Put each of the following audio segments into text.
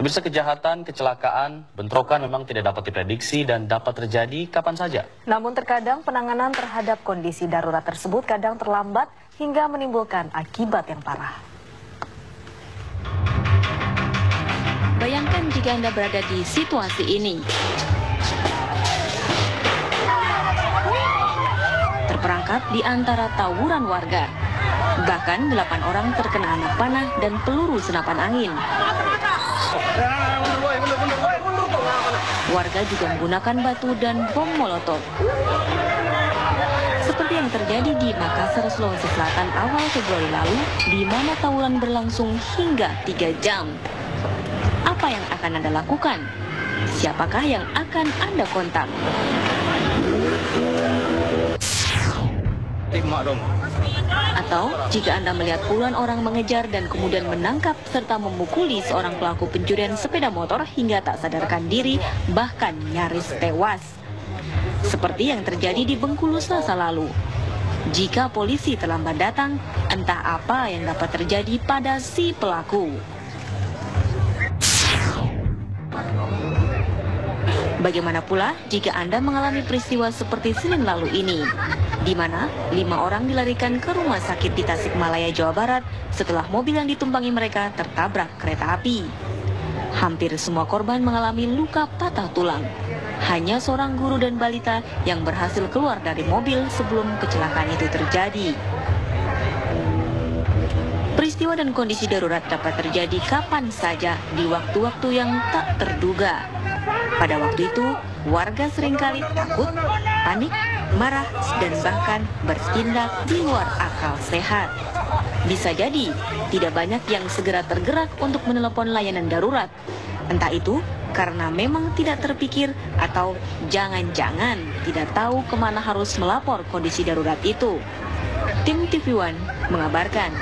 Pemirsa, kejahatan, kecelakaan, bentrokan memang tidak dapat diprediksi dan dapat terjadi kapan saja. Namun terkadang penanganan terhadap kondisi darurat tersebut kadang terlambat hingga menimbulkan akibat yang parah. Bayangkan jika Anda berada di situasi ini. Terperangkap di antara tawuran warga. Bahkan 8 orang terkena anak panah dan peluru senapan angin. Warga juga menggunakan batu dan bom molotov. Seperti yang terjadi di Makassar, Sulawesi Selatan awal Februari lalu, di mana tawuran berlangsung hingga 3 jam. Apa yang akan Anda lakukan? Siapakah yang akan Anda kontak? Atau jika Anda melihat puluhan orang mengejar dan kemudian menangkap serta memukuli seorang pelaku pencurian sepeda motor hingga tak sadarkan diri, bahkan nyaris tewas. Seperti yang terjadi di Bengkulu Selasa lalu. Jika polisi terlambat datang, entah apa yang dapat terjadi pada si pelaku. Bagaimana pula jika Anda mengalami peristiwa seperti Senin lalu ini, di mana 5 orang dilarikan ke rumah sakit di Tasikmalaya, Jawa Barat setelah mobil yang ditumpangi mereka tertabrak kereta api. Hampir semua korban mengalami luka patah tulang. Hanya seorang guru dan balita yang berhasil keluar dari mobil sebelum kecelakaan itu terjadi. Peristiwa dan kondisi darurat dapat terjadi kapan saja di waktu-waktu yang tak terduga. Pada waktu itu, warga seringkali takut, panik, marah, dan bahkan bertindak di luar akal sehat. Bisa jadi, tidak banyak yang segera tergerak untuk menelepon layanan darurat. Entah itu karena memang tidak terpikir atau jangan-jangan tidak tahu kemana harus melapor kondisi darurat itu. Tim TV One mengabarkan.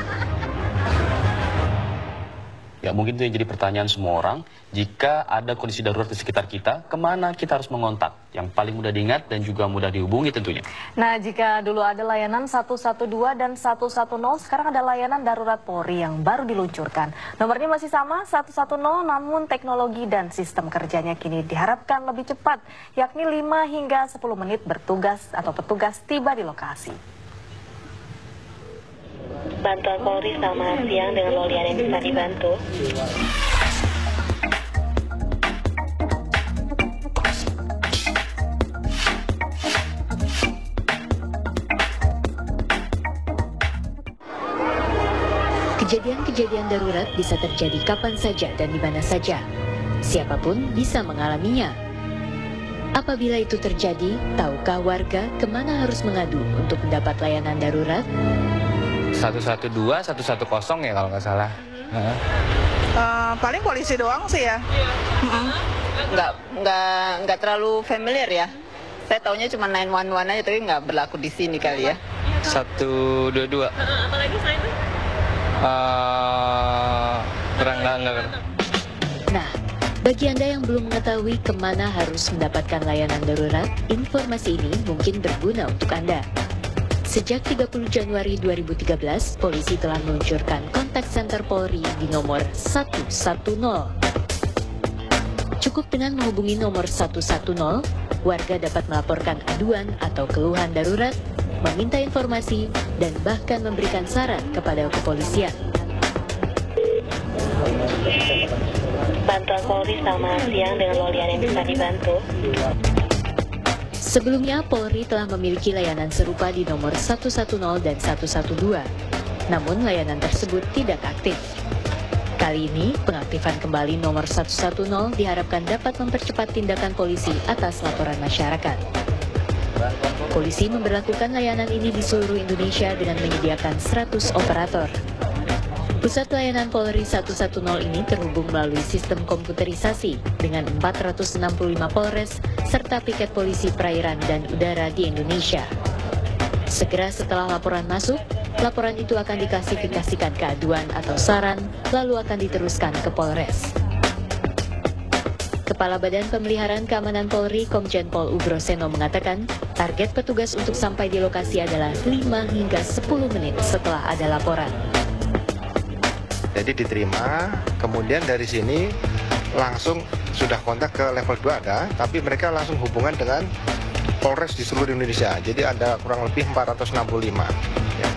Ya, mungkin itu yang jadi pertanyaan semua orang. Jika ada kondisi darurat di sekitar kita, kemana kita harus mengontak? Yang paling mudah diingat dan juga mudah dihubungi tentunya. Nah, jika dulu ada layanan 112 dan 110, sekarang ada layanan darurat Polri yang baru diluncurkan. Nomornya masih sama, 110, namun teknologi dan sistem kerjanya kini diharapkan lebih cepat, yakni 5 hingga 10 menit bertugas atau petugas tiba di lokasi. Bantuan Polri selamat siang, dengan Lolian yang bisa dibantu. Kejadian-kejadian darurat bisa terjadi kapan saja dan di mana saja. Siapapun bisa mengalaminya. Apabila itu terjadi, tahukah warga kemana harus mengadu untuk mendapat layanan darurat? 112, 110 ya kalau nggak salah. Paling polisi doang sih ya. Nggak terlalu familiar ya. Saya taunya cuma 911 aja, tapi nggak berlaku di sini kali ya. 122. Apalagi selain itu? Nggak. Nah, bagi Anda yang belum mengetahui kemana harus mendapatkan layanan darurat, informasi ini mungkin berguna untuk Anda. Sejak 30 Januari 2013, polisi telah meluncurkan kontak center Polri di nomor 110. Cukup dengan menghubungi nomor 110, warga dapat melaporkan aduan atau keluhan darurat, meminta informasi, dan bahkan memberikan saran kepada kepolisian. Bantuan Polri selamat siang, dengan Lolian yang bisa dibantu. Sebelumnya, Polri telah memiliki layanan serupa di nomor 110 dan 112. Namun, layanan tersebut tidak aktif. Kali ini, pengaktifan kembali nomor 110 diharapkan dapat mempercepat tindakan polisi atas laporan masyarakat. Polisi memberlakukan layanan ini di seluruh Indonesia dengan menyediakan 100 operator. Pusat layanan Polri 110 ini terhubung melalui sistem komputerisasi dengan 465 Polres serta piket polisi perairan dan udara di Indonesia. Segera setelah laporan masuk, laporan itu akan diklasifikasikan ke aduan atau saran, lalu akan diteruskan ke Polres. Kepala Badan Pemeliharaan Keamanan Polri, Komjen Pol Ugroseno mengatakan, target petugas untuk sampai di lokasi adalah 5 hingga 10 menit setelah ada laporan. Jadi diterima, kemudian dari sini langsung sudah kontak ke level 2 ada, tapi mereka langsung hubungan dengan Polres di seluruh Indonesia. Jadi ada kurang lebih 465 ya,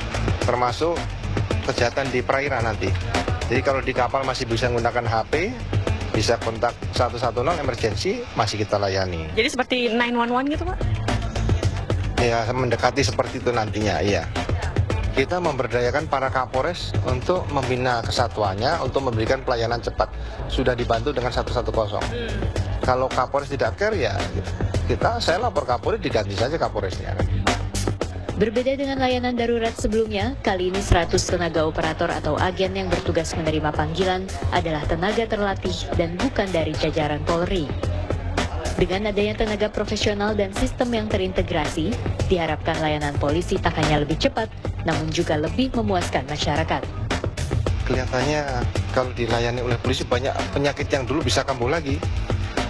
termasuk kejahatan di perairan nanti. Jadi kalau di kapal masih bisa menggunakan HP, bisa kontak 110 emergency, masih kita layani. Jadi seperti 911 gitu Pak? Ya, mendekati seperti itu nantinya, iya. Kita memberdayakan para Kapolres untuk membina kesatuannya, untuk memberikan pelayanan cepat. Sudah dibantu dengan 110. Kalau Kapolres tidak care, ya saya lapor Kapolres, diganti saja Kapolresnya. Berbeda dengan layanan darurat sebelumnya, kali ini 100 tenaga operator atau agen yang bertugas menerima panggilan adalah tenaga terlatih dan bukan dari jajaran Polri. Dengan adanya tenaga profesional dan sistem yang terintegrasi, diharapkan layanan polisi tak hanya lebih cepat, namun juga lebih memuaskan masyarakat. Kelihatannya kalau dilayani oleh polisi banyak penyakit yang dulu bisa kambuh lagi.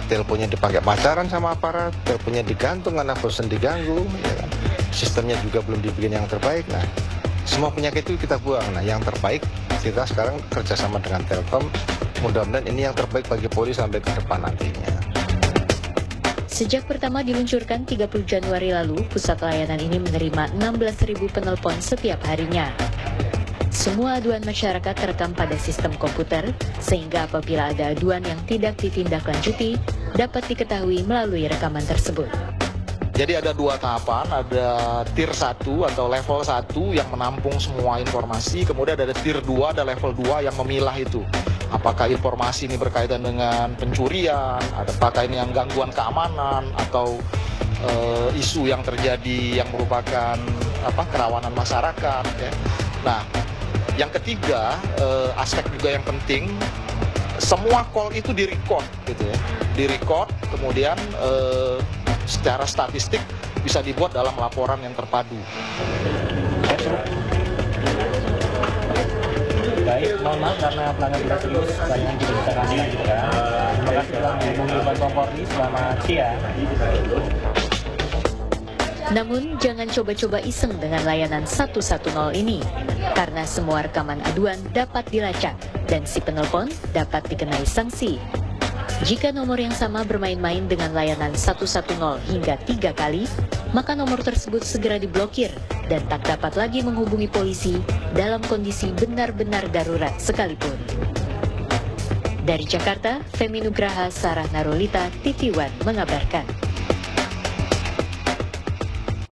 Teleponnya dipakai pacaran sama aparat, teleponnya digantung karena bosan diganggu, ya kan? Sistemnya juga belum dibikin yang terbaik. Nah, semua penyakit itu kita buang. Nah, yang terbaik kita sekarang kerjasama dengan Telkom. Mudah-mudahan ini yang terbaik bagi polisi sampai ke depan nantinya. Sejak pertama diluncurkan 30 Januari lalu, pusat layanan ini menerima 16.000 penelpon setiap harinya. Semua aduan masyarakat terekam pada sistem komputer, sehingga apabila ada aduan yang tidak ditindaklanjuti, dapat diketahui melalui rekaman tersebut. Jadi ada dua tahapan, ada tier 1 atau level 1 yang menampung semua informasi, kemudian ada tier 2, ada level 2 yang memilah itu. Apakah informasi ini berkaitan dengan pencurian, apakah ini yang gangguan keamanan, atau isu yang terjadi yang merupakan kerawanan masyarakat. Ya. Nah, yang ketiga, aspek juga yang penting, semua call itu di-record, gitu ya. Di-record, kemudian secara statistik bisa dibuat dalam laporan yang terpadu. Baik, mohon maaf karena pelanggan kita serius, layanan kita bisa kasih gitu kan. Terima kasih telah menghubungi Bantuan Polri, selamat siang. Namun, jangan coba-coba iseng dengan layanan 110 ini, karena semua rekaman aduan dapat dilacak dan si penelpon dapat dikenai sanksi. Jika nomor yang sama bermain-main dengan layanan 110 hingga 3 kali, maka nomor tersebut segera diblokir dan tak dapat lagi menghubungi polisi dalam kondisi benar-benar darurat sekalipun. Dari Jakarta, Femi Nugraha, Sarah Narolita, TV One mengabarkan.